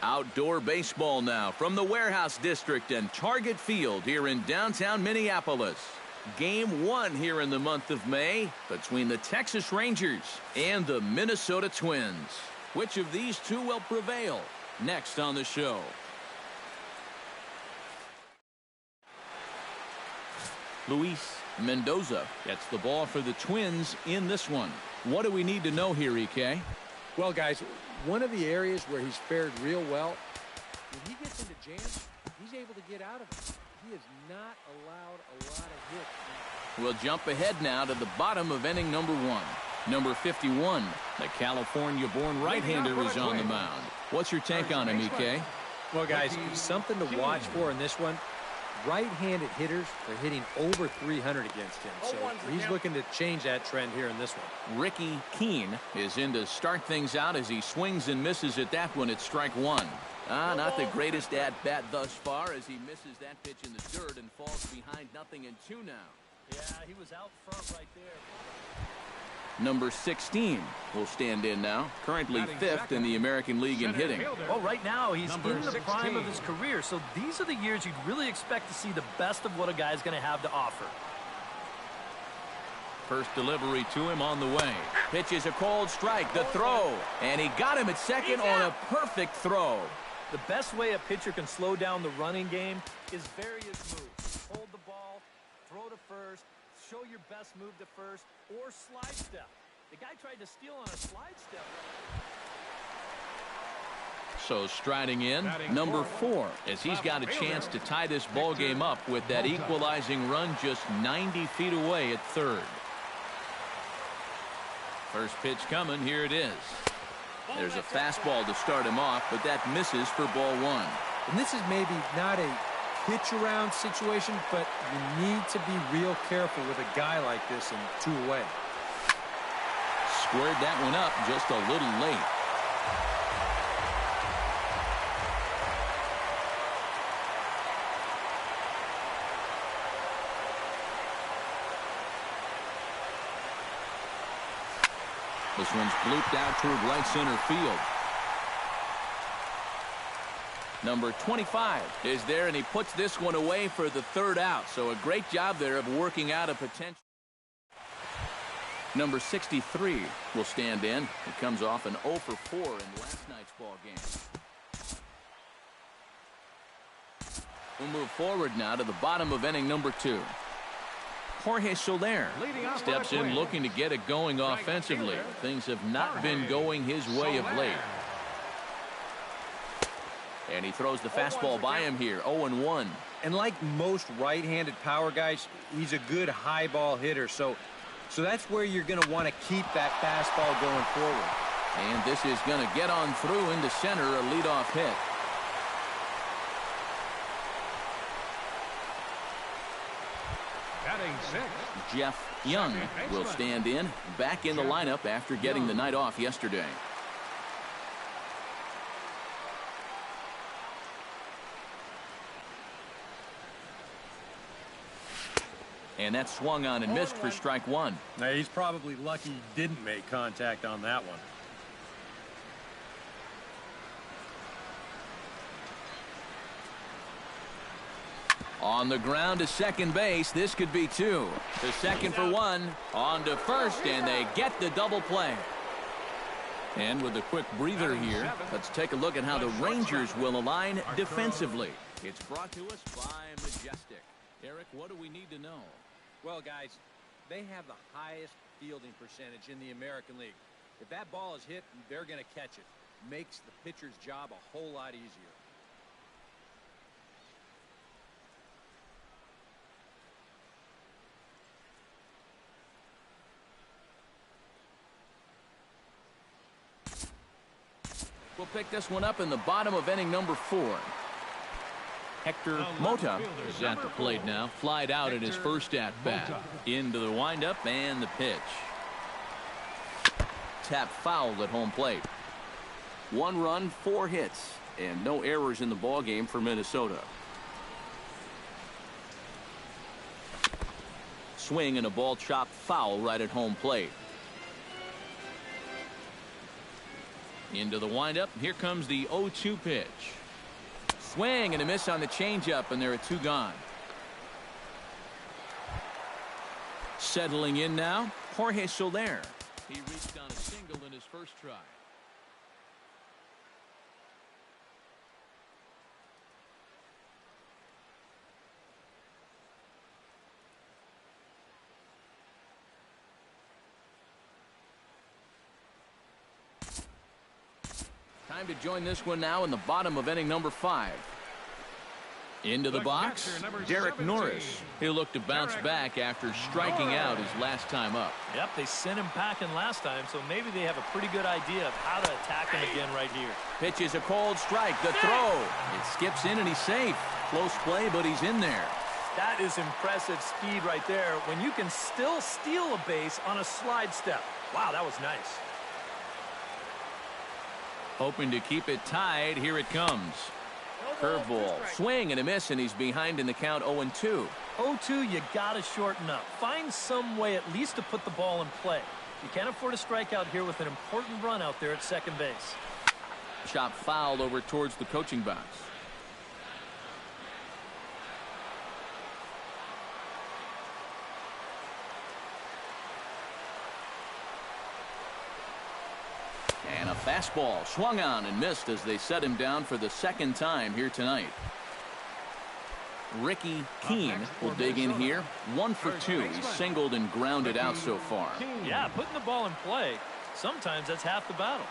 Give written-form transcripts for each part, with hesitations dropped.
Outdoor baseball now from the Warehouse District and Target Field here in downtown Minneapolis. Game 1 here in the month of May between the Texas Rangers and the Minnesota Twins. Which of these two will prevail? Next on the show. Luis Mendoza gets the ball for the Twins in this one. What do we need to know here, EK? Well, guys, one of the areas where he's fared real well, when he gets into jams, he's able to get out of it. He has not allowed a lot of hits. We'll jump ahead now to the bottom of inning number 1. Number 51, the California-born right-hander is on the mound. What's your take on him, EK? Well, guys, something to watch for in this one. Right-handed hitters are hitting over 300 against him, so he's looking to change that trend here in this one. Ricky Keene is in to start things out as he swings and misses at that one at strike 1. Not the greatest at-bat thus far as he misses that pitch in the dirt and falls behind 0-2 now. Yeah, he was out front right there. Number 16 will stand in now, currently 5th in the American League in hitting. Well, right now he's in the prime of his career, so these are the years you'd really expect to see the best of what a guy's going to have to offer. First delivery to him on the way. Pitch is a called strike, the throw, and he got him at second on a perfect throw. The best way a pitcher can slow down the running game is various moves. Hold the ball, throw to first, show your best move to first, or slide step. The guy tried to steal on a slide step. So striding in, number 4, as he's got a chance to tie this ball game up with that equalizing run just 90 feet away at third. First pitch coming, here it is. There's a fastball to start him off, but that misses for ball 1. And this is maybe not a pitch around situation, but you need to be real careful with a guy like this in 2 away. Squared that one up just a little late. This one's blooped out toward right center field. Number 25 is there, and he puts this one away for the 3rd out. So a great job there of working out a potential. Number 63 will stand in. It comes off an 0 for 4 in last night's ball game. We'll move forward now to the bottom of inning number 2. Jorge Soler steps in looking to get it going offensively. Things have not been going his way of late. And he throws the fastball by him here, 0-1. And like most right-handed power guys, he's a good high ball hitter. So that's where you're going to want to keep that fastball going forward. And this is going to get on through into center, a leadoff hit. Batting 6. Jeff Young will stand in, back in the lineup after getting the night off yesterday. And that swung on and missed for strike 1. Now, he's probably lucky he didn't make contact on that one. On the ground to second base. This could be two. To second for one. On to first, and they get the double play. And with a quick breather here, let's take a look at how the Rangers will align defensively. It's brought to us by Majestic. Eric, what do we need to know? Well, guys, they have the highest fielding percentage in the American League. If that ball is hit, they're going to catch it. Makes the pitcher's job a whole lot easier. We'll pick this one up in the bottom of inning number 4. Hector Mota is at the plate now. Flied out in his first at-bat. Into the windup and the pitch. Tap foul at home plate. 1 run, 4 hits, and no errors in the ball game for Minnesota. Swing and a ball chopped foul right at home plate. Into the windup. Here comes the 0-2 pitch. Swing and a miss on the changeup, and there are 2 gone. Settling in now, Jorge Soler. He reached on a single in his first try. Time to join this one now in the bottom of inning number 5. Into the box, Derek Norris. He'll look to bounce back after striking out his last time up. Yep, they sent him packing last time, so maybe they have a pretty good idea of how to attack him again right here. Pitch is a cold strike. The throw. It skips in and he's safe. Close play, but he's in there. That is impressive speed right there when you can still steal a base on a slide step. Wow, that was nice. Hoping to keep it tied. Here it comes. Curveball. Swing and a miss, and he's behind in the count 0-2. 0-2, you got to shorten up. Find some way at least to put the ball in play. You can't afford a strikeout here with an important run out there at second base. Chop foul over towards the coaching box. And a fastball swung on and missed as they set him down for the second time here tonight. Ricky Keene will dig in here. 1 for 2. He's singled and grounded out so far. Yeah, putting the ball in play, sometimes that's half the battle.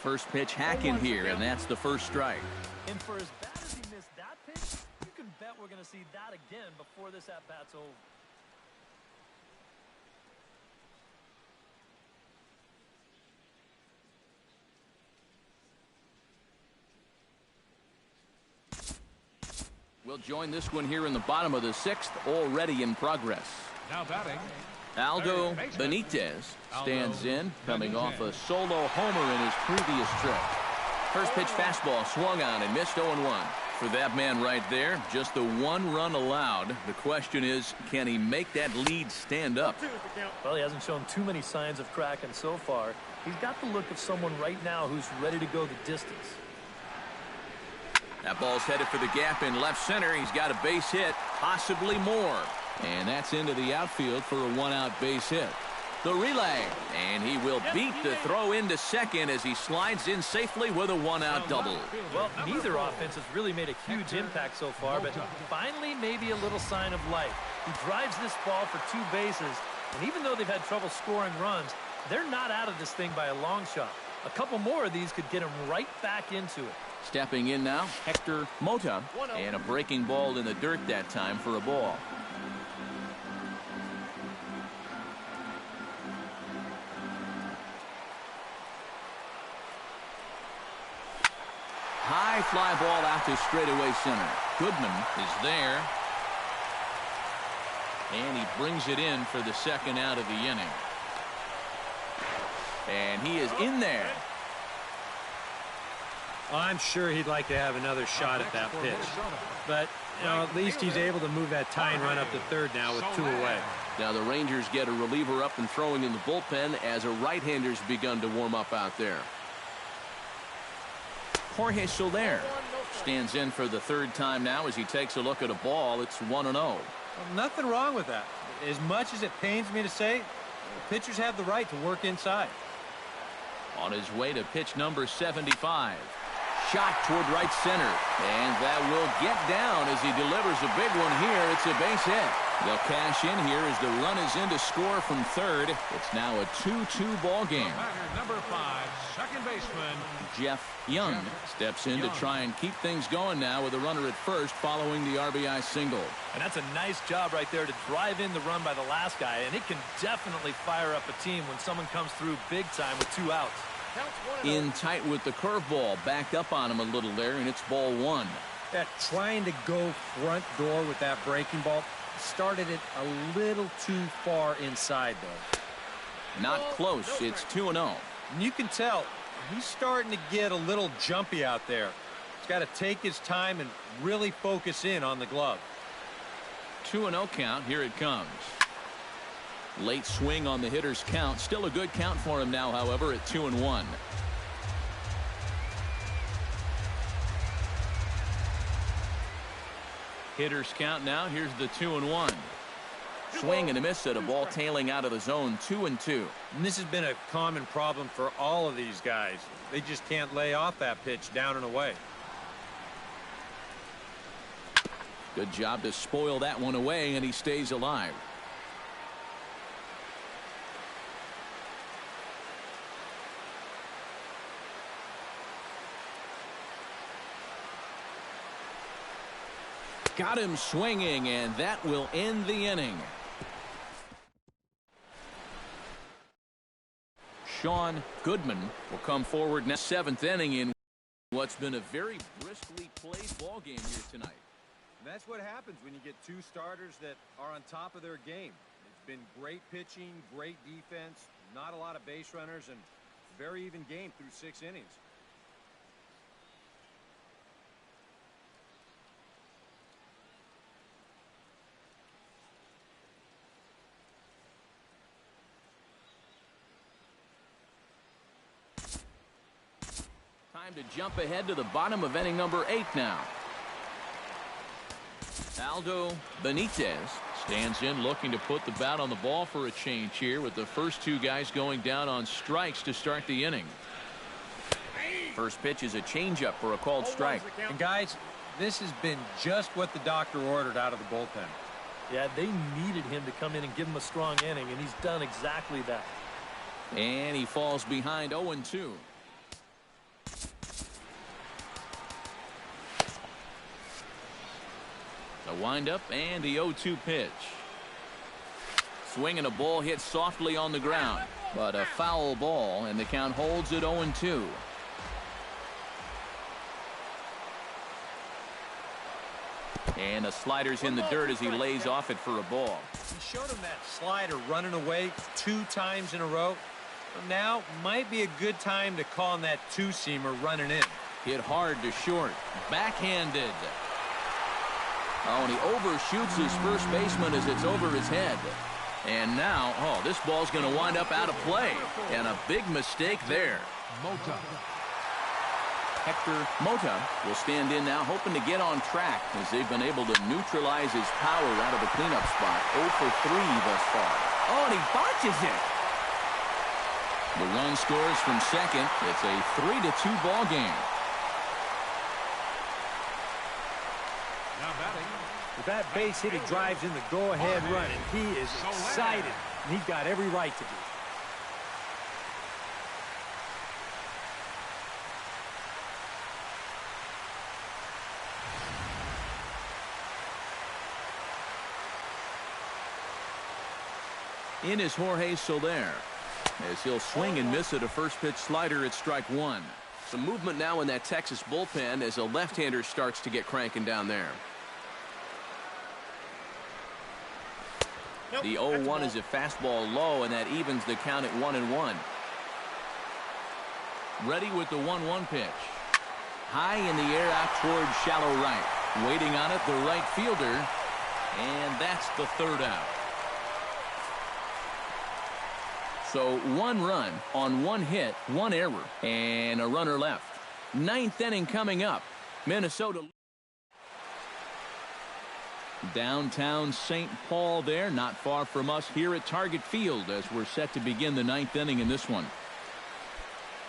First pitch hack in here, and that's the first strike. And for as bad as he missed that pitch, you can bet we're going to see that again before this at-bat's over. We'll join this one here in the bottom of the 6th, already in progress. Now batting, Aldo Benitez stands in, coming off a solo homer in his previous trip. First pitch fastball swung on and missed 0-1. For that man right there, just the 1 run allowed. The question is, can he make that lead stand up? Well, he hasn't shown too many signs of cracking so far. He's got the look of someone right now who's ready to go the distance. That ball's headed for the gap in left center. He's got a base hit, possibly more. And that's into the outfield for a 1-out base hit. The relay, and he will beat the throw into second as he slides in safely with a 1-out double. Well, neither offense has really made a huge impact so far, but finally maybe a little sign of life. He drives this ball for 2 bases, and even though they've had trouble scoring runs, they're not out of this thing by a long shot. A couple more of these could get him right back into it. Stepping in now, Hector Mota, and a breaking ball in the dirt that time for a ball. High fly ball out to straightaway center. Goodman is there. And he brings it in for the 2nd out of the inning. And he is in there. Well, I'm sure he'd like to have another shot at that pitch. But, you know, at least he's able to move that tying run up to third now with 2 away. Now the Rangers get a reliever up and throwing in the bullpen as a right-hander's begun to warm up out there. Jorge Soler stands in for the third time now as he takes a look at a ball. It's 1-0. Well, nothing wrong with that. As much as it pains me to say, pitchers have the right to work inside. On his way to pitch number 75. Shot toward right center. And that will get down as he delivers a big one here. It's a base hit. They'll cash in here as the run is in to score from third. It's now a 2-2 ball game. Number 5, second baseman Jeff Young steps in to try and keep things going now with a runner at first following the RBI single. And that's a nice job right there to drive in the run by the last guy. And it can definitely fire up a team when someone comes through big time with 2 outs. In tight with the curveball, backed up on him a little there, and it's ball 1. That trying to go front door with that breaking ball started it a little too far inside, though. Not close. It's 2-0. And you can tell he's starting to get a little jumpy out there. He's got to take his time and really focus in on the glove. 2-0 count. Here it comes. Late swing on the hitter's count. Still a good count for him now, however, at 2-1. Hitter's count now. Here's the 2-1. Swing and a miss at a ball tailing out of the zone. 2-2. And this has been a common problem for all of these guys. They just can't lay off that pitch down and away. Good job to spoil that one away, and he stays alive. Got him swinging, and that will end the inning. Sean Goodman will come forward now. 7th inning in what's been a very briskly played ball game here tonight. And that's what happens when you get 2 starters that are on top of their game. It's been great pitching, great defense, not a lot of base runners, and very even game through 6 innings. Time to jump ahead to the bottom of inning number 8 now. Aldo Benitez stands in looking to put the bat on the ball for a change here with the first 2 guys going down on strikes to start the inning. First pitch is a changeup for a called strike. And guys, this has been just what the doctor ordered out of the bullpen. Yeah, they needed him to come in and give him a strong inning, and he's done exactly that. And he falls behind 0-2. The windup and the 0-2 pitch. Swing and a ball hit softly on the ground, but a foul ball, and the count holds at 0-2. And the slider's in the dirt as he lays off it for a ball. He showed him that slider running away 2 times in a row. Now might be a good time to call on that 2-seamer running in. Hit hard to short. Backhanded. Oh, and he overshoots his first baseman as it's over his head. And now, oh, this ball's going to wind up out of play. And a big mistake there. Mota. Hector Mota will stand in now, hoping to get on track as they've been able to neutralize his power out of the cleanup spot. 0 for 3 thus far. Oh, and he botches it. The run scores from second. It's a 3-2 ball game. With that base hit, he drives in the go-ahead run, and he is excited, and he's got every right to be. In is Jorge Soler as he'll swing and miss at a first pitch slider at strike 1. Some movement now in that Texas bullpen as a left-hander starts to get cranking down there. The 0-1 is a fastball low, and that evens the count at 1-1. Ready with the 1-1 pitch. High in the air out toward shallow right. Waiting on it, the right fielder. And that's the 3rd out. So 1 run on 1 hit, 1 error, and a runner left. Ninth inning coming up. Minnesota. Downtown St. Paul there, not far from us here at Target Field as we're set to begin the ninth inning in this one.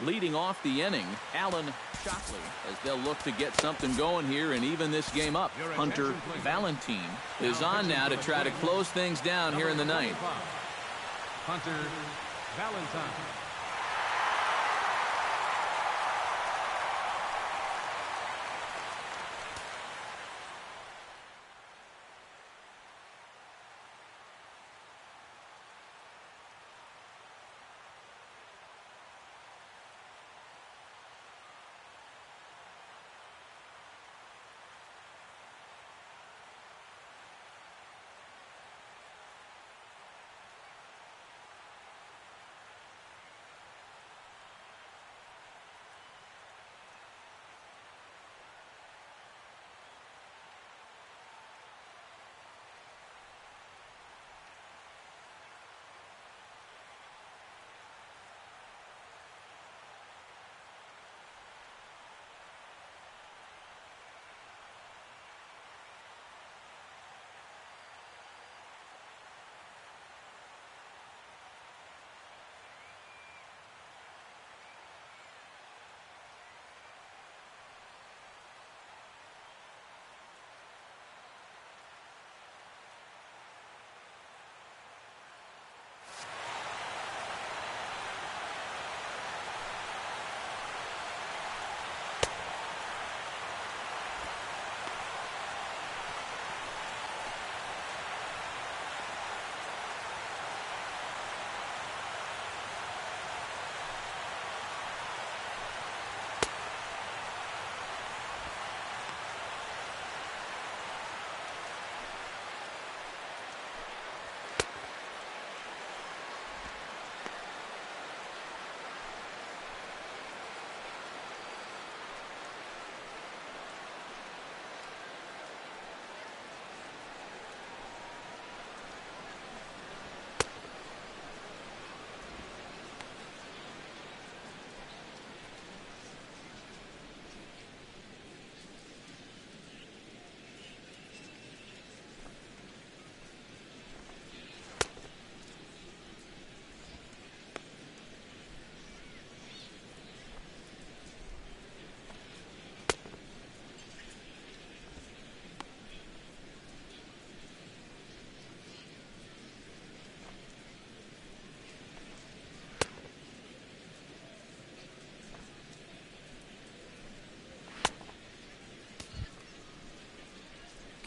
Leading off the inning, Alan Shockley, as they'll look to get something going here and even this game up. Hunter Valentine is on now to try to close things down here in the ninth. Hunter Valentine.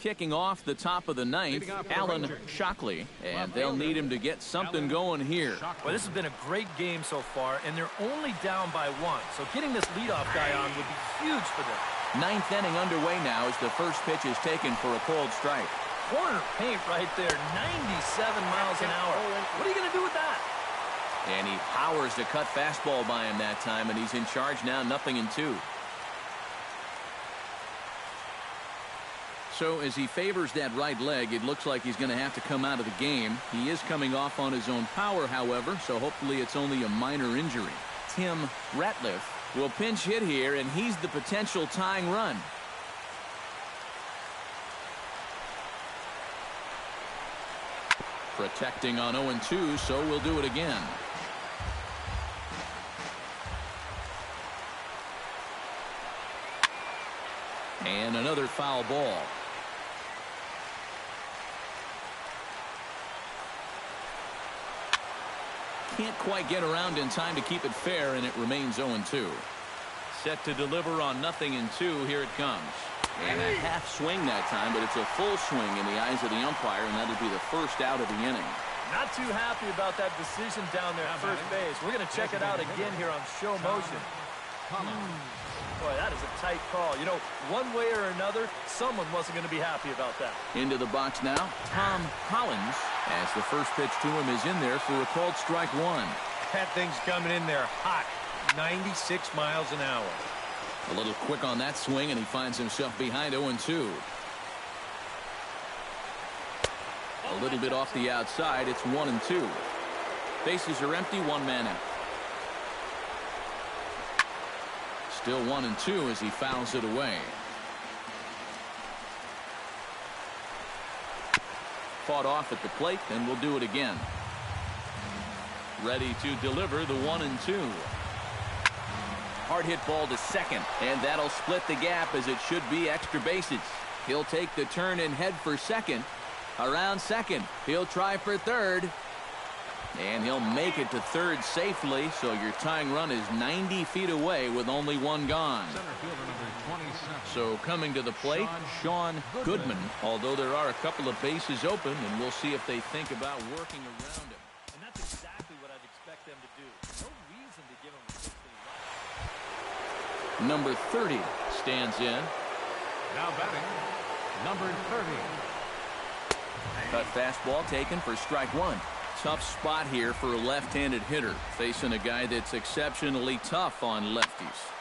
Kicking off the top of the ninth, Alan Shockley, and they'll need him to get something going here. Well, this has been a great game so far, and they're only down by one, so getting this leadoff guy on would be huge for them. Ninth inning underway now as the first pitch is taken for a cold strike. Corner paint right there, 97 miles an hour. What are you going to do with that? And he powers the cut fastball by him that time, and he's in charge now, 0-2. So as he favors that right leg, it looks like he's going to have to come out of the game. He is coming off on his own power, however, so hopefully it's only a minor injury. Tim Ratliff will pinch hit here, and he's the potential tying run. Protecting on 0-2, so we'll do it again. And another foul ball. Can't quite get around in time to keep it fair, and it remains 0-2. Set to deliver on 0-2. Here it comes. And a half swing that time, but it's a full swing in the eyes of the umpire, and that'll be the first out of the inning. Not too happy about that decision down there at first base. We're going to check it out again here on show motion. Boy, that is a tight call. You know, one way or another, someone wasn't going to be happy about that. Into the box now, Tom Collins, as the first pitch to him is in there for a called strike one. That thing's coming in there hot, 96 miles an hour. A little quick on that swing, and he finds himself behind 0-2. A little bit off the outside. It's 1-2. Bases are empty, one man out. Still 1-2 as he fouls it away. Fought off at the plate, and will do it again. Ready to deliver the 1-2. Hard hit ball to second, and that'll split the gap as it should be extra bases. He'll take the turn and head for second. Around second, he'll try for third. And he'll make it to third safely, so your tying run is 90 feet away with only one gone. Center fielder number 27. So coming to the plate, Sean Goodman, although there are a couple of bases open, and we'll see if they think about working around him. And that's exactly what I'd expect them to do. No reason to give him a 6-lead run. Number 30 stands in. Now batting, number 30. Cut fastball taken for strike one. Tough spot here for a left-handed hitter, facing a guy that's exceptionally tough on lefties.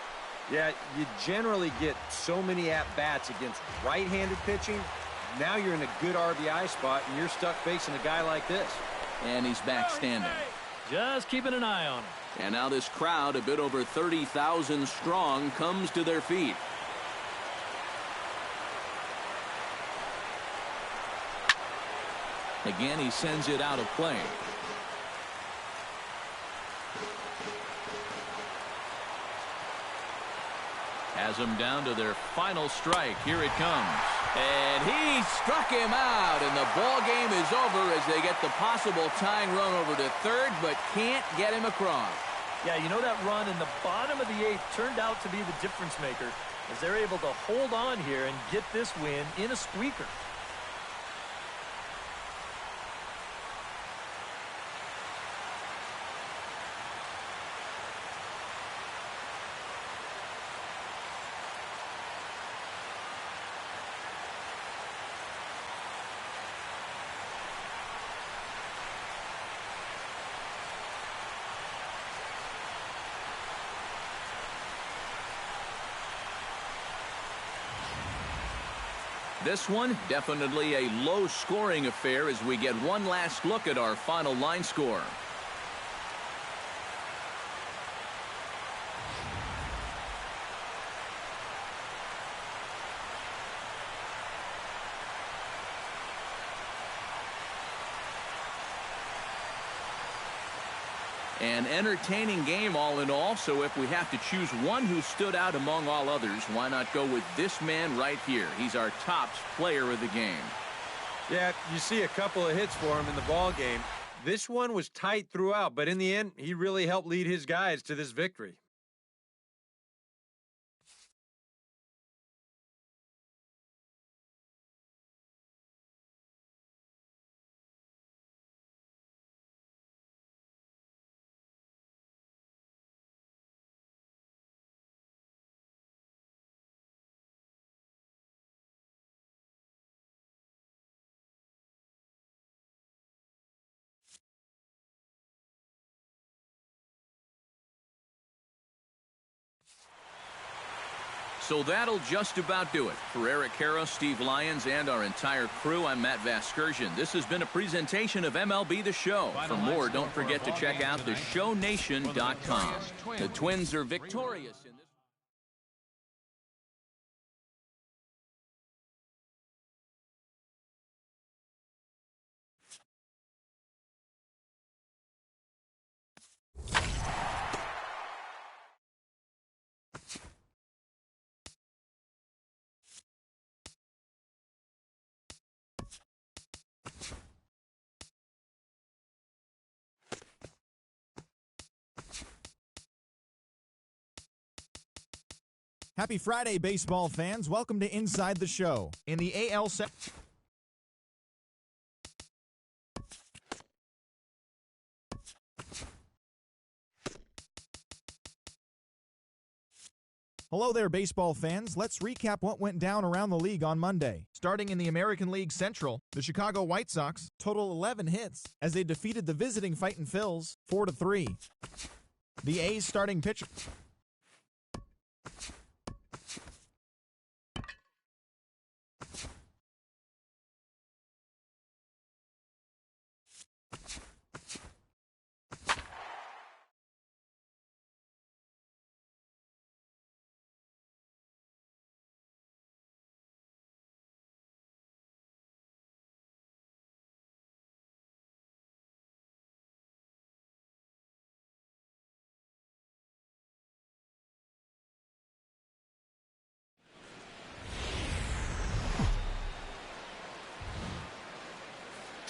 Yeah, you generally get so many at-bats against right-handed pitching. Now you're in a good RBI spot, and you're stuck facing a guy like this. And he's back standing. Just keeping an eye on him. And now this crowd, a bit over 30,000 strong, comes to their feet. Again, he sends it out of play. Has them down to their final strike. Here it comes. And he struck him out, and the ball game is over as they get the possible tying run over to third, but can't get him across. Yeah, you know, that run in the bottom of the eighth turned out to be the difference maker as they're able to hold on here and get this win in a squeaker. This one, definitely a low-scoring affair as we get one last look at our final line score. An entertaining game all in all, so if we have to choose one who stood out among all others, why not go with this man right here? He's our top player of the game. Yeah, you see a couple of hits for him in the ball game. This one was tight throughout, but in the end, he really helped lead his guys to this victory. So that'll just about do it. For Eric Karros, Steve Lyons, and our entire crew, I'm Matt Vasgersian. This has been a presentation of MLB The Show. For more, don't forget to check out theshownation.com. The Twins are victorious in this. Happy Friday, baseball fans. Welcome to Inside the Show. In the AL Hello there, baseball fans. Let's recap what went down around the league on Monday. Starting in the American League Central, the Chicago White Sox total 11 hits as they defeated the visiting Fightin' Phils 4-3. The A's starting pitcher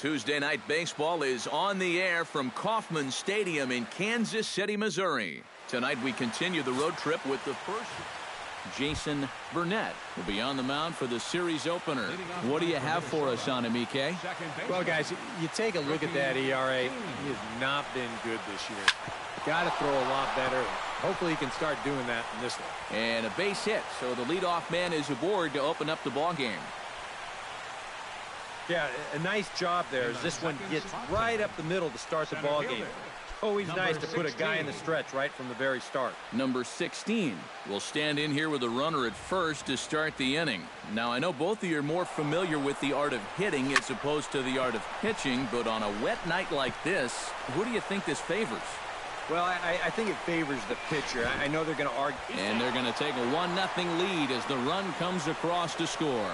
Tuesday Night Baseball is on the air from Kauffman Stadium in Kansas City, Missouri. Tonight we continue the road trip with the first. Jason Burnett will be on the mound for the series opener. What do you have for us on him, EK? Well, guys, you take a look at that ERA. He has not been good this year. Got to throw a lot better. Hopefully he can start doing that in this one. And a base hit, so the leadoff man is aboard to open up the ball game. Yeah, a nice job there as this one gets right up the middle to start the ball game. Always nice to put a guy in the stretch right from the very start. Number 16 will stand in here with a runner at first to start the inning. Now, I know both of you are more familiar with the art of hitting as opposed to the art of pitching, but on a wet night like this, who do you think this favors? Well, I think it favors the pitcher. I know they're going to argue. And they're going to take a 1-0 lead as the run comes across to score.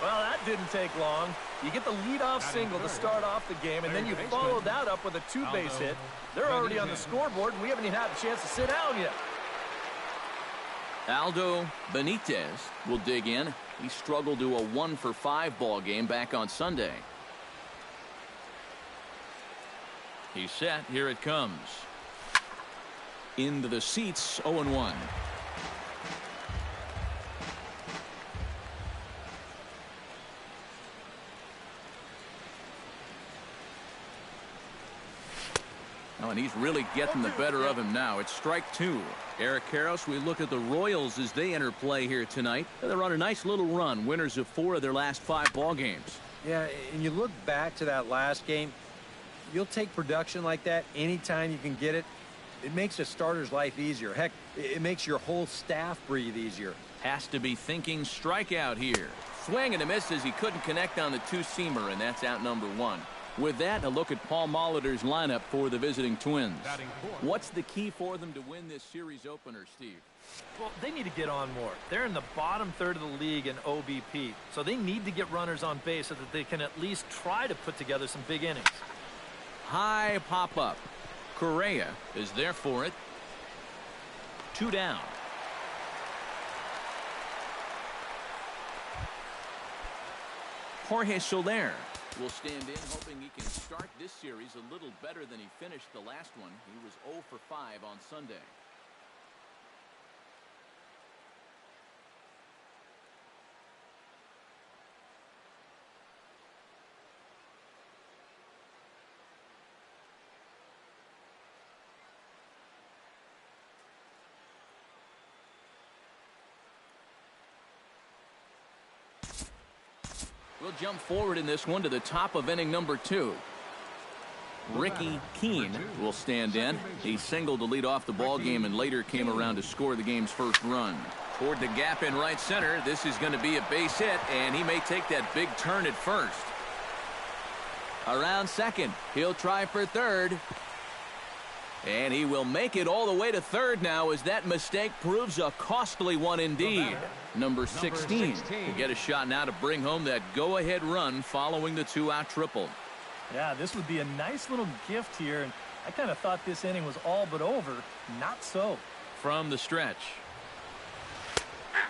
Well, that didn't take long. You get the leadoff single to start off the game, and then you follow that up with a two-base hit. They're already on the scoreboard, and we haven't even had a chance to sit down yet. Aldo Benitez will dig in. He struggled to a 1-for-5 ball game back on Sunday. He's set. Here it comes. Into the seats, 0-1. Oh, and he's really getting the better of him now. It's strike two. Eric Karros, we look at the Royals as they enter play here tonight. They're on a nice little run, winners of 4 of their last 5 ball games. Yeah, and you look back to that last game, you'll take production like that anytime you can get it. It makes a starter's life easier. Heck, it makes your whole staff breathe easier. Has to be thinking strikeout here. Swing and a miss as he couldn't connect on the two-seamer, and that's out number 1. With that, a look at Paul Molitor's lineup for the visiting Twins. What's the key for them to win this series opener, Steve? Well, they need to get on more. They're in the bottom third of the league in OBP, so they need to get runners on base so that they can at least try to put together some big innings. High pop-up. Correa is there for it. 2 down. Jorge Soler will stand in, hoping he can start this series a little better than he finished the last one. He was 0 for 5 on Sunday. We'll jump forward in this one to the top of inning number 2. Ricky Keene will stand in. He singled to lead off the ball game and later came around to score the game's first run. Toward the gap in right center. This is going to be a base hit, and he may take that big turn at first. Around second. He'll try for third. And he will make it all the way to third now as that mistake proves a costly one indeed. Number 16 will get a shot now to bring home that go-ahead run following the 2-out triple. Yeah, this would be a nice little gift here, and I kind of thought this inning was all but over. Not so. From the stretch.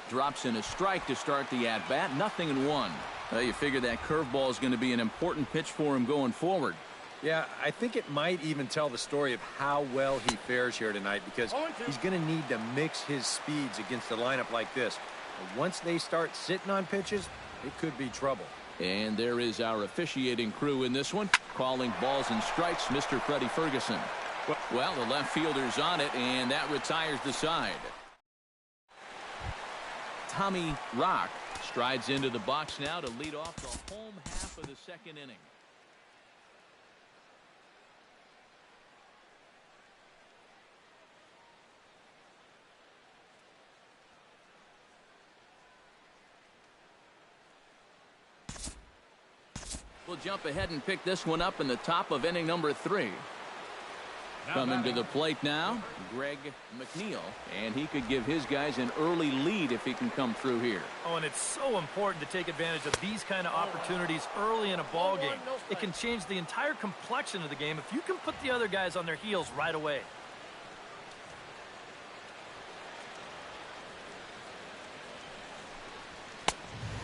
Drops in a strike to start the at-bat. 0-1. Well, you figure that curveball is going to be an important pitch for him going forward. Yeah, I think it might even tell the story of how well he fares here tonight because he's going to need to mix his speeds against a lineup like this. And once they start sitting on pitches, it could be trouble. And there is our officiating crew in this one. Calling balls and strikes, Mr. Freddie Ferguson. Well, the left fielder's on it, and that retires the side. Tommy Rock strides into the box now to lead off the home half of the second inning. We'll jump ahead and pick this one up in the top of inning number 3. Coming to the plate now, Greg McNeil, and he could give his guys an early lead if he can come through here. Oh, and it's so important to take advantage of these kind of opportunities early in a ball game. It can change the entire complexion of the game if you can put the other guys on their heels right away.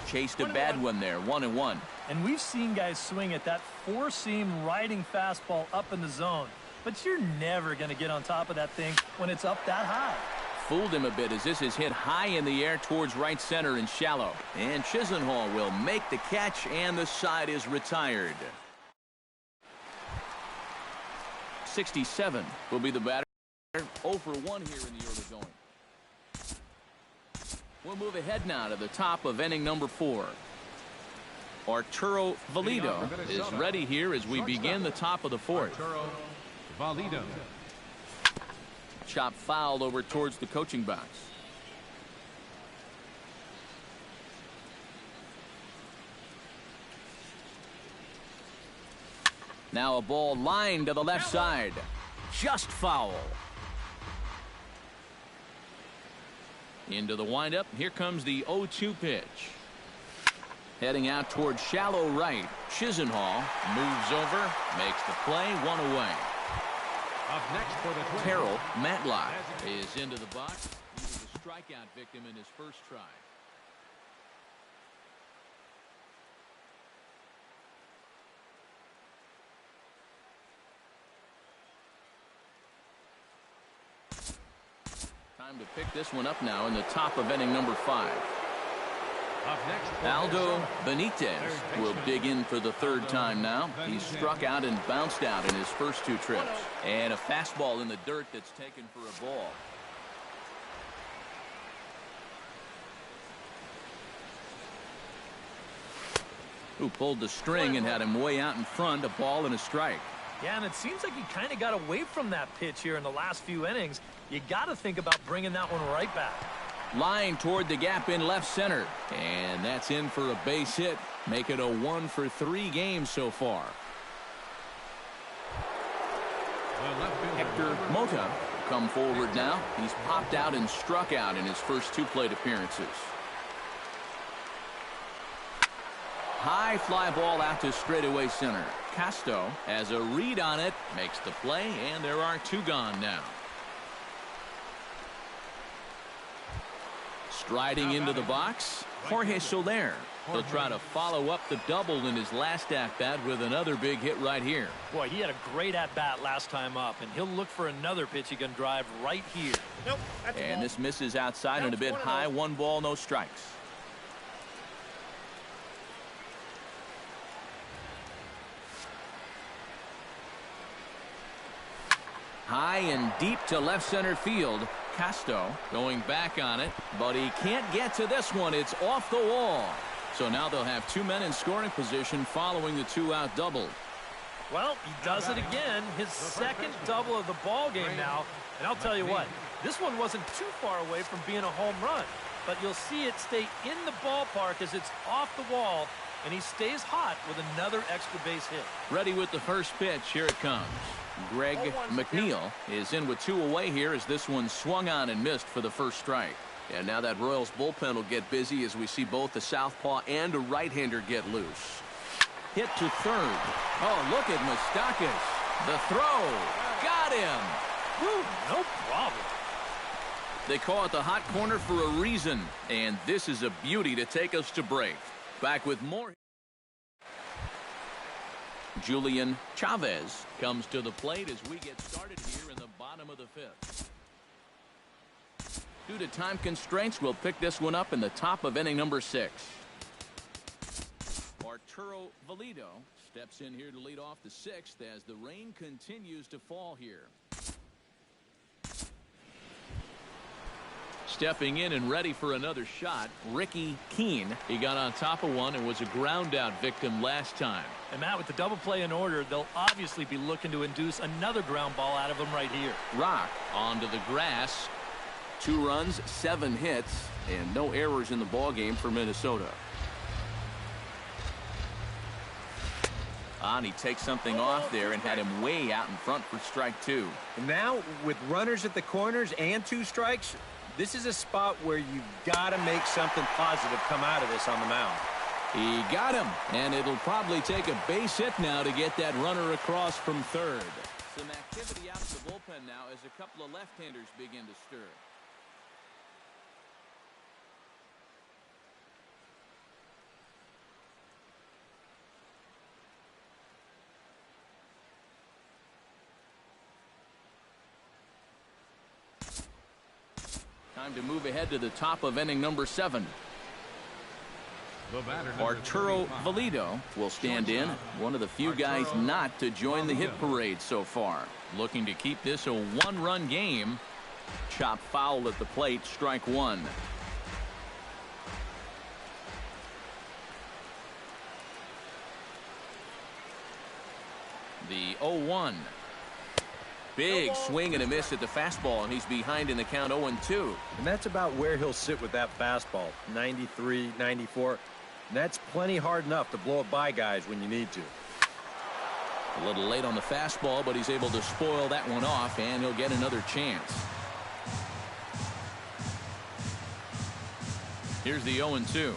Chased a bad one there, 1-1. And we've seen guys swing at that four-seam riding fastball up in the zone. But you're never going to get on top of that thing when it's up that high. Fooled him a bit as this is hit high in the air towards right center and shallow. And Chisenhall will make the catch, and the side is retired. 67 will be the batter. 0 for 1 here in the early going. We'll move ahead now to the top of inning number 4. Arturo Valido is ready here as we begin the top of the 4th. Arturo Valido. Chop fouled over towards the coaching box. Now a ball lined to the left side. Just foul. Into the windup. Here comes the 0-2 pitch. Heading out towards shallow right. Chisenhall moves over, makes the play, 1 away. Up next for the Twins, Terrell Matlock is into the box. He was a strikeout victim in his first try. Time to pick this one up now in the top of inning number 5. Up next for Aldo Arizona, Benitez will dig in for the 3rd time now. He's struck out and bounced out in his first 2 trips. And a fastball in the dirt that's taken for a ball. Who pulled the string and had him way out in front, a ball and a strike. Yeah, and it seems like he kind of got away from that pitch here in the last few innings. You got to think about bringing that one right back. Line toward the gap in left center. And that's in for a base hit. Make it a 1 for 3 games so far. the left fielder, Hector Mota come forward now. He's popped out and struck out in his first 2 plate appearances. High fly ball out to straightaway center. Casto has a read on it, makes the play, and there are 2 gone now. Striding into the box, Jorge Soler. He'll try to follow up the double in his last at-bat with another big hit right here. Boy, he had a great at-bat last time up, and he'll look for another pitch he can drive right here. Nope, that's And this misses outside and a bit high. 1 ball, no strikes. High and deep to left center field. Casto going back on it, but he can't get to this one. It's off the wall. So now they'll have 2 men in scoring position following the 2-out double. Well, he does it again. His second double of the ball game now. And I'll tell you what, this one wasn't too far away from being a home run. But you'll see it stay in the ballpark as it's off the wall, and he stays hot with another extra base hit. Ready with the first pitch. Here it comes. Greg McNeil is in with 2 away here as this one swung on and missed for the first strike. And now that Royals bullpen will get busy as we see both the southpaw and a right-hander get loose. Hit to third. Oh, look at Moustakas. The throw. Got him. Woo, no problem. They call it the hot corner for a reason. And this is a beauty to take us to break. Back with more. Julian Chavez comes to the plate as we get started here in the bottom of the 5th. Due to time constraints, we'll pick this one up in the top of inning number 6. Arturo Valido steps in here to lead off the 6th as the rain continues to fall here. Stepping in and ready for another shot, Ricky Keene. He got on top of one and was a ground out victim last time. And Matt, with the double play in order, they'll obviously be looking to induce another ground ball out of him right here. Rock onto the grass. 2 runs, 7 hits, and no errors in the ball game for Minnesota. And he takes something off there and had him way out in front for strike 2. And now, with runners at the corners and 2 strikes, this is a spot where you've got to make something positive come out of this on the mound. He got him, and it'll probably take a base hit now to get that runner across from third. Some activity out of the bullpen now as a couple of left-handers begin to stir. Time to move ahead to the top of inning number 7. The batter, Arturo Valido will stand in, one of the few guys not to join the hit parade so far. Looking to keep this a one-run game. Chop foul at the plate, strike 1. The 0-1. Big swing and a miss at the fastball, and he's behind in the count 0-2. And that's about where he'll sit with that fastball, 93, 94. And that's plenty hard enough to blow it by guys when you need to. A little late on the fastball, but he's able to spoil that one off, and he'll get another chance. Here's the 0-2.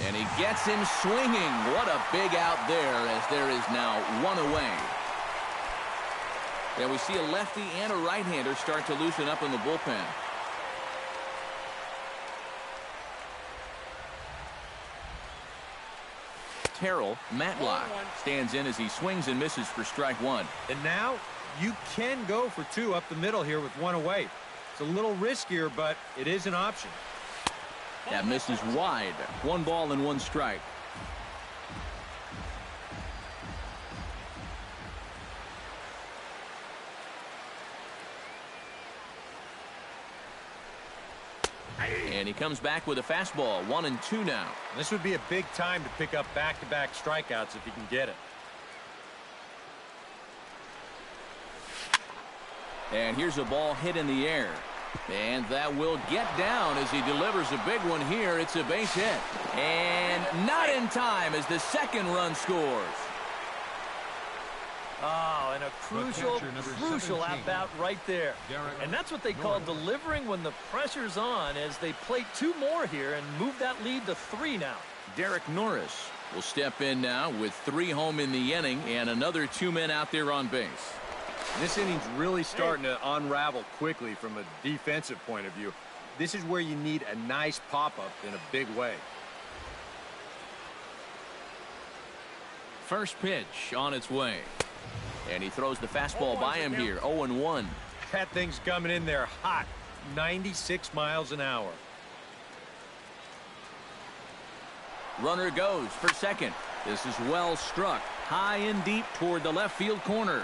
And he gets him swinging. What a big out there, as there is now one away. And we see a lefty and a right-hander start to loosen up in the bullpen. Terrell Matlock stands in as he swings and misses for strike 1. And now you can go for 2 up the middle here with 1 away. It's a little riskier, but it is an option. That misses wide. 1 ball and 1 strike. And he comes back with a fastball. 1-2 now. This would be a big time to pick up back-to-back strikeouts if he can get it. And here's a ball hit in the air. And that will get down as he delivers a big one here. It's a base hit. And not in time as the second run scores. Oh, and a crucial at-bat right there. And that's what they call delivering when the pressure's on, as they play 2 more here and move that lead to 3 now. Derek Norris will step in now with 3 home in the inning and another 2 men out there on base. This inning's really starting to unravel quickly from a defensive point of view. This is where you need a nice pop-up in a big way. First pitch on its way. And he throws the fastball by him here. 0-1. That thing's coming in there hot. 96 miles an hour. Runner goes for second. This is well struck. High and deep toward the left field corner.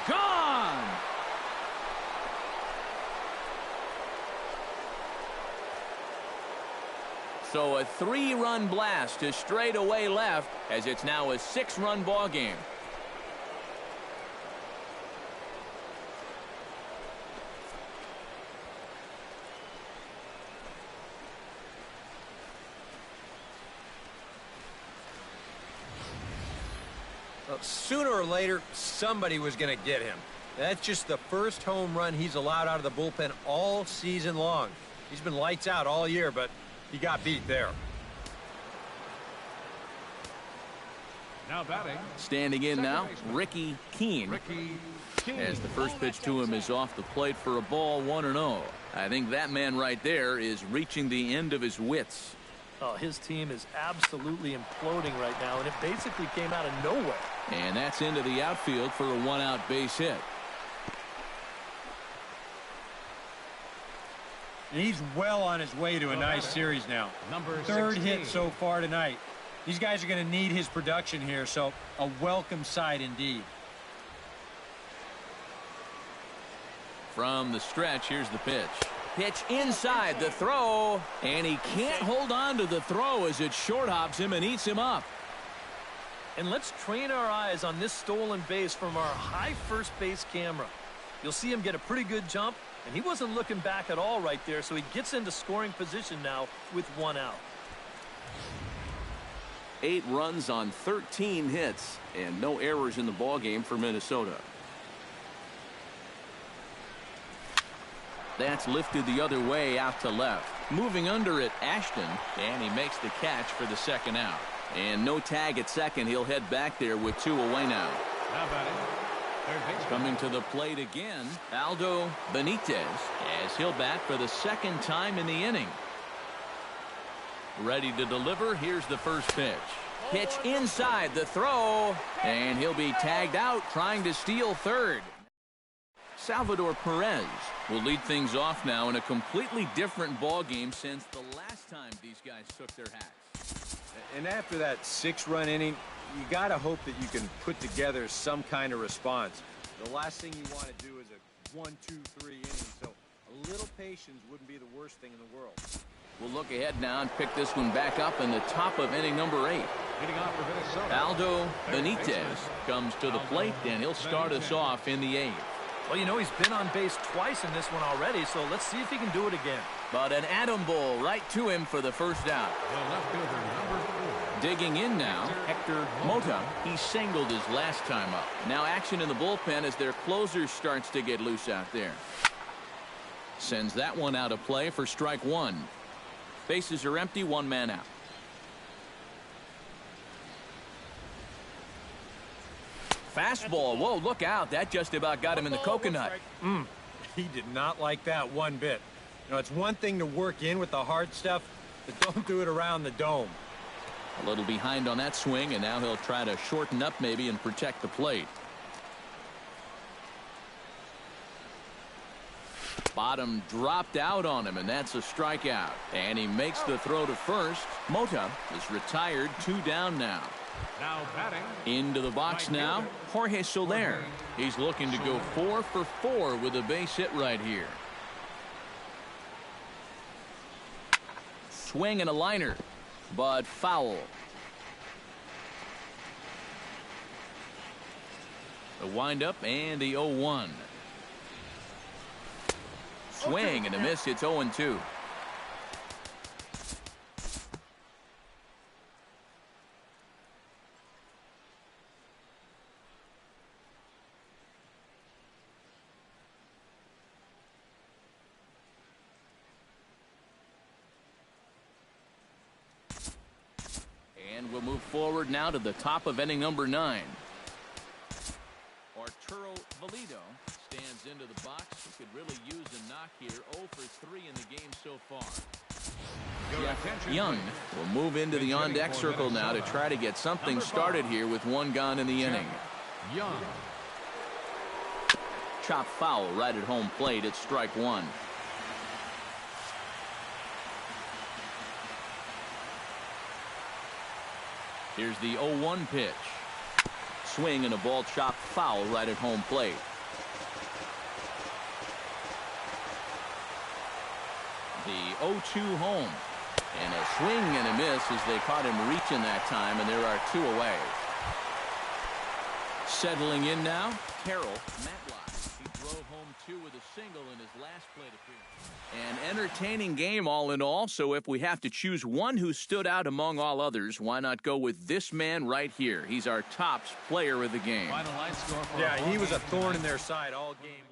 Gone! So a 3-run blast to straightaway left, as it's now a 6-run ball game. Sooner or later, somebody was going to get him. That's just the first home run he's allowed out of the bullpen all season long. He's been lights out all year, but he got beat there. Now batting. Standing in now, Ricky Keene. As the first pitch to him is off the plate for a ball, 1-0. I think that man right there is reaching the end of his wits. Oh, his team is absolutely imploding right now, and it basically came out of nowhere. And that's into the outfield for a 1-out base hit. He's well on his way to a nice series now. Third hit so far tonight. These guys are going to need his production here, so a welcome sight indeed. From the stretch, here's the pitch. Pitch inside, the throw, and he can't hold on to the throw as it short hops him and eats him up. And let's train our eyes on this stolen base from our high first base camera. You'll see him get a pretty good jump, and he wasn't looking back at all right there, so he gets into scoring position now with 1 out. 8 runs on 13 hits, and no errors in the ballgame for Minnesota. That's lifted the other way out to left. Moving under it, Ashton, and he makes the catch for the 2nd out. And no tag at second. He'll head back there with 2 away now. Now batting. Third base. Coming to the plate again, Aldo Benitez, as he'll bat for the 2nd time in the inning. Ready to deliver. Here's the first pitch. Pitch inside, the throw, and he'll be tagged out trying to steal third. Salvador Perez We'll lead things off now in a completely different ball game since the last time these guys took their hats. And after that 6-run inning, you got to hope that you can put together some kind of response. The last thing you want to do is a 1, 2, 3 inning, so a little patience wouldn't be the worst thing in the world. We'll look ahead now and pick this one back up in the top of inning number 8. Leading off for Minnesota, Aldo Benitez comes to the plate, and he'll start us off in the 8th. Well, you know, he's been on base twice in this one already, so let's see if he can do it again. But an atom ball right to him for the first out. the left fielder, number 4. Digging in now, Hector Mota. He singled his last time up. Now action in the bullpen as their closer starts to get loose out there. Sends that one out of play for strike 1. Bases are empty, 1 man out. Fastball. Whoa, look out. That just about got him in the coconut. He did not like that one bit. You know, it's one thing to work in with the hard stuff, but don't do it around the dome. A little behind on that swing, and now he'll try to shorten up maybe and protect the plate. Bottom dropped out on him, and that's a strikeout. And he makes the throw to first. Mota is retired, 2 down now. Now batting, Into the box now, Jorge Soler. He's looking to go 4 for 4 with a base hit right here. Swing and a liner, but foul. The windup and the 0-1. Swing and a miss. It's 0-2. And we'll move forward now to the top of inning number 9. Arturo Valido stands into the box. He could really use a knock here. 0 for 3 in the game so far. Jeff Young will move into the on-deck circle now to try to get something started here with 1 gone in the inning. Young. Chop foul right at home plate. It's strike 1. Here's the 0-1 pitch. Swing and a ball chopped foul right at home plate. The 0-2 home. And a swing and a miss as they caught him reaching that time, and there are 2 away. Settling in now, Carroll Matlock. He drove home 2 with a single in his last plate appearance. An entertaining game all in all, so if we have to choose one who stood out among all others, why not go with this man right here? He's our top player of the game. Final line score for Yeah, he was a thorn in their side all game.